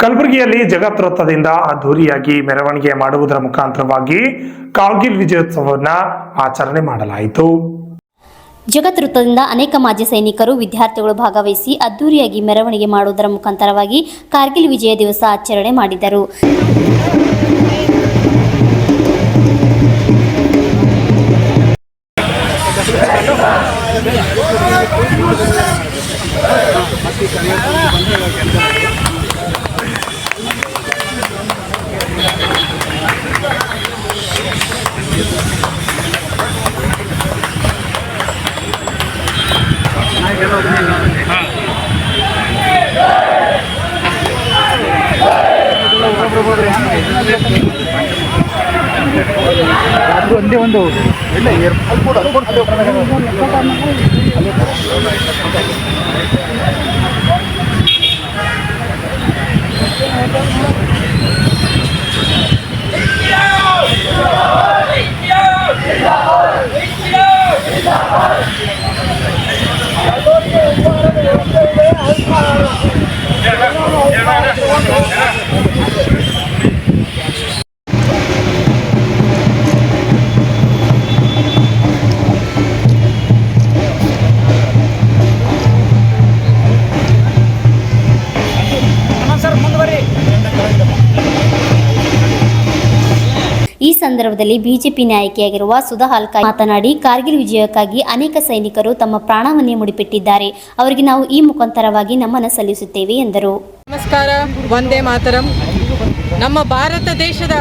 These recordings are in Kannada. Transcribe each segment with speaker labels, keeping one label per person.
Speaker 1: ಕಲಬುರಗಿಯಲ್ಲಿ ಜಗತ್ ವೃತ್ತದಿಂದ ಅದ್ದೂರಿಯಾಗಿ ಮೆರವಣಿಗೆ ಮಾಡುವುದರ ಮುಖಾಂತರವಾಗಿ ಕಾರ್ಗಿಲ್ ವಿಜಯೋತ್ಸವವನ್ನು ಆಚರಣೆ ಮಾಡಲಾಯಿತು.
Speaker 2: ಜಗತ್ ವೃತ್ತದಿಂದ ಅನೇಕ ಮಾಜಿ ಸೈನಿಕರು ವಿದ್ಯಾರ್ಥಿಗಳು ಭಾಗವಹಿಸಿ ಅದ್ದೂರಿಯಾಗಿ ಮೆರವಣಿಗೆ ಮಾಡುವುದರ ಮುಖಾಂತರವಾಗಿ ಕಾರ್ಗಿಲ್ ವಿಜಯ ದಿವಸ ಆಚರಣೆ ಮಾಡಿದರು.
Speaker 3: ಒಂದೇ ಒಂದು
Speaker 2: ಈ ಸಂದರ್ಭದಲ್ಲಿ ಬಿಜೆಪಿ ನಾಯಕಿಯಾಗಿರುವ ಸುಧಾ ಹಾಲ್ಕಾಯಿ ಮಾತನಾಡಿ, ಕಾರ್ಗಿಲ್ ವಿಜಯಕ್ಕಾಗಿ ಅನೇಕ ಸೈನಿಕರು ತಮ್ಮ ಪ್ರಾಣವನ್ನೇ ಮುಡಿಪಿಟ್ಟಿದ್ದಾರೆ. ಅವರಿಗೆ ನಾವು ಈ ಮುಖಾಂತರವಾಗಿ ನಮನ ಸಲ್ಲಿಸುತ್ತೇವೆ ಎಂದರು.
Speaker 4: ನಮಸ್ಕಾರ, ವಂದೇ ಮಾತರಂ. ನಮ್ಮ ಭಾರತ ದೇಶದ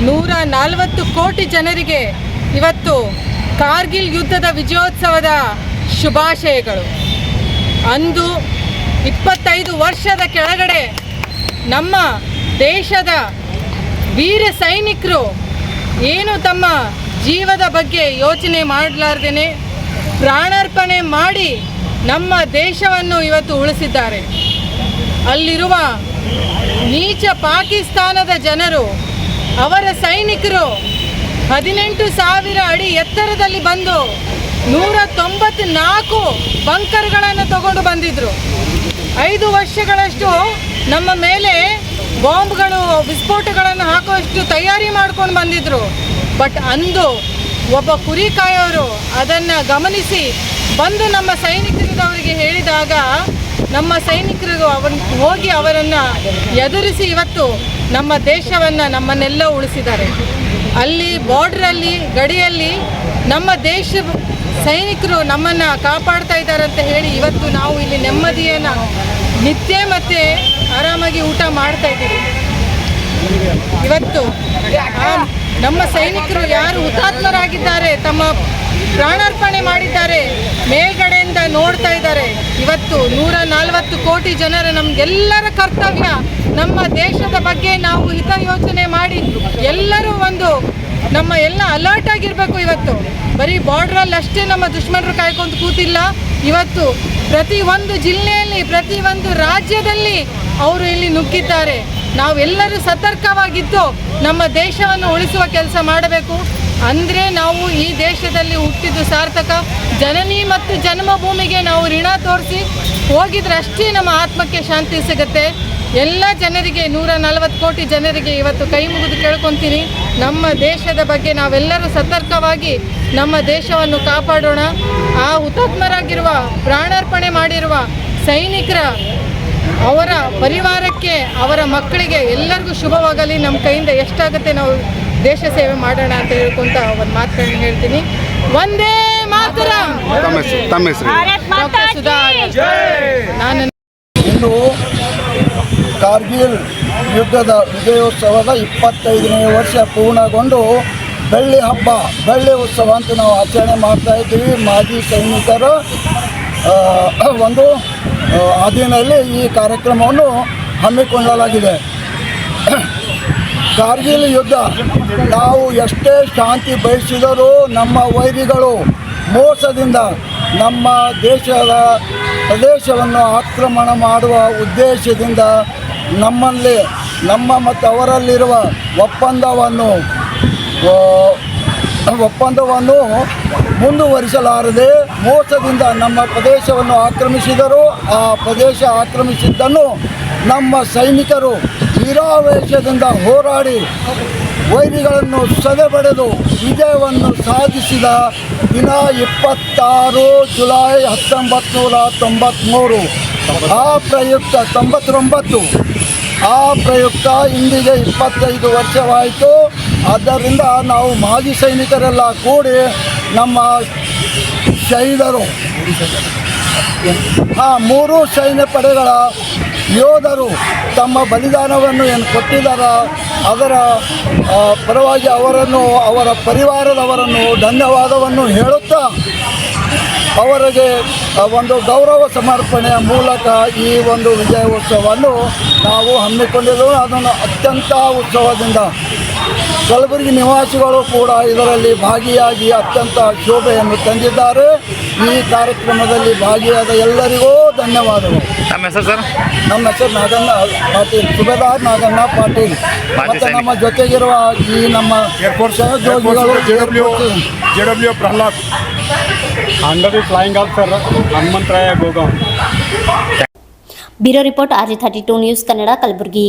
Speaker 4: 140 ಕೋಟಿ ಜನರಿಗೆ ಇವತ್ತು ಕಾರ್ಗಿಲ್ ಯುದ್ಧದ ವಿಜಯೋತ್ಸವದ ಶುಭಾಶಯಗಳು. ಅಂದು 25 ವರ್ಷದ ಕೆಳಗಡೆ ನಮ್ಮ ದೇಶದ ವೀರ ಸೈನಿಕರು ಏನು ತಮ್ಮ ಜೀವದ ಬಗ್ಗೆ ಯೋಚನೆ ಮಾಡಲಾರ್ದೇನೆ ಪ್ರಾಣಾರ್ಪಣೆ ಮಾಡಿ ನಮ್ಮ ದೇಶವನ್ನು ಇವತ್ತು ಉಳಿಸಿದ್ದಾರೆ. ಅಲ್ಲಿರುವ ನೀಚ ಪಾಕಿಸ್ತಾನದ ಜನರು, ಅವರ ಸೈನಿಕರು 18,000 ಅಡಿ ಎತ್ತರದಲ್ಲಿ ಬಂದು 194 ಬಂಕರ್ಗಳನ್ನು ತಗೊಂಡು ಬಂದಿದ್ರು. 5 ವರ್ಷಗಳಷ್ಟು ನಮ್ಮ ಮೇಲೆ ಬಾಂಬ್ಗಳು, ವಿಸ್ಫೋಟಗಳನ್ನು ಹಾಕುವಷ್ಟು ತಯಾರಿ ಮಾಡ್ಕೊಂಡು ಬಂದಿದ್ರು. ಬಟ್ ಅಂದು ಒಬ್ಬ ಕುರಿಕಾಯೋರು ಅದನ್ನು ಗಮನಿಸಿ ಬಂದು ನಮ್ಮ ಸೈನಿಕರಿಗೆ ಹೇಳಿದಾಗ ನಮ್ಮ ಸೈನಿಕರು ಹೋಗಿ ಅವರನ್ನು ಎದುರಿಸಿ ಇವತ್ತು ನಮ್ಮ ದೇಶವನ್ನು, ನಮ್ಮನ್ನೆಲ್ಲ ಉಳಿಸಿದ್ದಾರೆ. ಅಲ್ಲಿ ಬಾರ್ಡ್ರಲ್ಲಿ, ಗಡಿಯಲ್ಲಿ ನಮ್ಮ ದೇಶ ಸೈನಿಕರು ನಮ್ಮನ್ನು ಕಾಪಾಡ್ತಾ ಇದ್ದಾರೆ ಅಂತ ಹೇಳಿ ಇವತ್ತು ನಾವು ಇಲ್ಲಿ ನೆಮ್ಮದಿಯನ್ನು ನಿತ್ಯ ಮತ್ತು ಆರಾಮಾಗಿ ಊಟ ಮಾಡ್ತಾ ಇದ್ದೀವಿ. ಇವತ್ತು ನಮ್ಮ ಸೈನಿಕರು ಯಾರು ಹುತಾತ್ಮರಾಗಿದ್ದಾರೆ, ತಮ್ಮ ಪ್ರಾಣಾರ್ಪಣೆ ಮಾಡಿದ್ದಾರೆ, ಮೇಲ್ಗಡೆಯಿಂದ ನೋಡ್ತಾ ಇದ್ದಾರೆ. ಇವತ್ತು 140 ಕೋಟಿ ಜನರ ನಮಗೆಲ್ಲರ ಕರ್ತವ್ಯ ನಮ್ಮ ದೇಶದ ಬಗ್ಗೆ ನಾವು ಹಿತ ಯೋಚನೆ ಮಾಡಿ ಎಲ್ಲರೂ ನಮ್ಮ ಎಲ್ಲ ಅಲರ್ಟ್ ಆಗಿರಬೇಕು. ಇವತ್ತು ಬರೀ ಬಾರ್ಡ್ರಲ್ಲಿ ಅಷ್ಟೇ ನಮ್ಮ ದುಶ್ಮನರು ಕಾಯ್ಕೊಂಡು ಕೂತಿಲ್ಲ. ಇವತ್ತು ಪ್ರತಿಯೊಂದು ಜಿಲ್ಲೆಯಲ್ಲಿ, ಪ್ರತಿಯೊಂದು ರಾಜ್ಯದಲ್ಲಿ ಅವರು ಇಲ್ಲಿ ನುಗ್ಗಿದ್ದಾರೆ. ನಾವೆಲ್ಲರೂ ಸತರ್ಕವಾಗಿದ್ದು ನಮ್ಮ ದೇಶವನ್ನು ಉಳಿಸುವ ಕೆಲಸ ಮಾಡಬೇಕು. ಅಂದರೆ ನಾವು ಈ ದೇಶದಲ್ಲಿ ಹುಟ್ಟಿದ್ದು ಸಾರ್ಥಕ. ಜನನಿ ಮತ್ತು ಜನ್ಮಭೂಮಿಗೆ ನಾವು ಋಣ ತೋರಿಸಿ ಹೋಗಿದ್ರೆ ಅಷ್ಟೇ ನಮ್ಮ ಆತ್ಮಕ್ಕೆ ಶಾಂತಿ ಸಿಗುತ್ತೆ. ಎಲ್ಲ ಜನರಿಗೆ, 140 ಕೋಟಿ ಜನರಿಗೆ ಇವತ್ತು ಕೈ ಮುಗಿದು ಕೇಳ್ಕೊತೀನಿ, ನಮ್ಮ ದೇಶದ ಬಗ್ಗೆ ನಾವೆಲ್ಲರೂ ಸತರ್ಕವಾಗಿ ನಮ್ಮ ದೇಶವನ್ನು ಕಾಪಾಡೋಣ. ಆ ಹುತಾತ್ಮರಾಗಿರುವ, ಪ್ರಾಣಾರ್ಪಣೆ ಮಾಡಿರುವ ಸೈನಿಕರ, ಅವರ ಪರಿವಾರಕ್ಕೆ, ಅವರ ಮಕ್ಕಳಿಗೆ ಎಲ್ಲರಿಗೂ ಶುಭವಾಗಲಿ. ನಮ್ಮ ಕೈಯಿಂದ ಎಷ್ಟಾಗುತ್ತೆ ನಾವು ದೇಶ ಸೇವೆ ಮಾಡೋಣ ಅಂತ ಹೇಳ್ಕೊಂತ ಒಂದು ಮಾತುಗಳನ್ನ ಹೇಳ್ತೀನಿ. ವಂದೇ ಮಾತರಂ. ಡಾಕ್ಟರ್ ಸುಧಾ. ನಾನು
Speaker 3: ಇಂದು ಕಾರ್ಗಿಲ್ ಯುದ್ಧದ ವಿಜಯೋತ್ಸವದ 25ನೇ ವರ್ಷ ಪೂರ್ಣಗೊಂಡು ಬೆಳ್ಳಿ ಹಬ್ಬ, ಬೆಳ್ಳಿ ಉತ್ಸವ ಅಂತ ನಾವು ಆಚರಣೆ ಮಾಡ್ತಾ ಇದ್ದೀವಿ. ಮಾಜಿ ಸೈನಿಕರ ಒಂದು ಅಧೀನಲ್ಲಿ ಈ ಕಾರ್ಯಕ್ರಮವನ್ನು ಹಮ್ಮಿಕೊಳ್ಳಲಾಗಿದೆ. ಕಾರ್ಗಿಲ್ ಯುದ್ಧ ನಾವು ಎಷ್ಟೇ ಶಾಂತಿ ಬಯಸಿದರೂ ನಮ್ಮ ವೈರಿಗಳು ಮೋಸದಿಂದ ನಮ್ಮ ದೇಶದ ಪ್ರದೇಶವನ್ನು ಆಕ್ರಮಣ ಮಾಡುವ ಉದ್ದೇಶದಿಂದ ನಮ್ಮ ಮತ್ತು ಅವರಲ್ಲಿರುವ ಒಪ್ಪಂದವನ್ನು ಮುಂದುವರಿಸಲಾರದೆ ಮೋಸದಿಂದ ನಮ್ಮ ಪ್ರದೇಶವನ್ನು ಆಕ್ರಮಿಸಿದರು. ಆ ಪ್ರದೇಶ ಆಕ್ರಮಿಸಿದ್ದನ್ನು ನಮ್ಮ ಸೈನಿಕರು ವೀರಾವೇಶದಿಂದ ಹೋರಾಡಿ ವೈರಿಗಳನ್ನು ಸದೆಬಡೆದು ವಿಜಯವನ್ನು ಸಾಧಿಸಿದ ದಿನ 26 ಜುಲೈ 1993. ಆ ಪ್ರಯುಕ್ತ 99 ಆ ಪ್ರಯುಕ್ತ ಇಂದಿಗೆ 25 ವರ್ಷವಾಯಿತು. ಆದ್ದರಿಂದ ನಾವು ಮಾಜಿ ಸೈನಿಕರೆಲ್ಲ ಕೂಡಿ ನಮ್ಮ ಶಹೀದರು 3 ಸೈನ್ಯ ಪಡೆಗಳ ಯೋಧರು ತಮ್ಮ ಬಲಿದಾನವನ್ನು ಏನು ಕೊಟ್ಟಿದ್ದಾರ ಅದರ ಪರವಾಗಿ ಅವರನ್ನು ಅವರ ಪರಿವಾರದವರನ್ನು ಧನ್ಯವಾದವನ್ನು ಹೇಳುತ್ತಾ ಅವರಿಗೆ ಒಂದು ಗೌರವ ಸಮರ್ಪಣೆಯ ಮೂಲಕ ಈ ಒಂದು ವಿಜಯೋತ್ಸವವನ್ನು ನಾವು ಹಮ್ಮಿಕೊಂಡಿದ್ದೆವು. ಅದನ್ನು ಅತ್ಯಂತ ಉತ್ಸವದಿಂದ ಕಲಬುರಗಿ ನಿವಾಸಿಗಳು ಕೂಡ ಇದರಲ್ಲಿ ಭಾಗಿಯಾಗಿ ಅತ್ಯಂತ ಶೋಭೆಯನ್ನು ತಂದಿದ್ದಾರೆ. ಈ ಕಾರ್ಯಕ್ರಮದಲ್ಲಿ ಭಾಗಿಯಾದ ಎಲ್ಲರಿಗೂ ಧನ್ಯವಾದಗಳು.
Speaker 5: ನಮ್ಮ ಹೆಸರು ಸರ್?
Speaker 3: ನಮ್ಮ ಹೆಸರು ನಾಗಣ್ಣ ಪಾಟೀಲ್, ಸುಬೇದಾರ್ ನಾಗಣ್ಣ ಪಾಟೀಲ್. ಮತ್ತು ನಮ್ಮ ಜೊತೆಗಿರುವ ಈ ನಮ್ಮ ಸಹೋದ್ಯೋಗಿಗಳು
Speaker 6: JW Prahlad, under the flying officer Hanumantharaya Gogaon.
Speaker 2: Bureau report RJ32 news Kannada, Kalaburagi.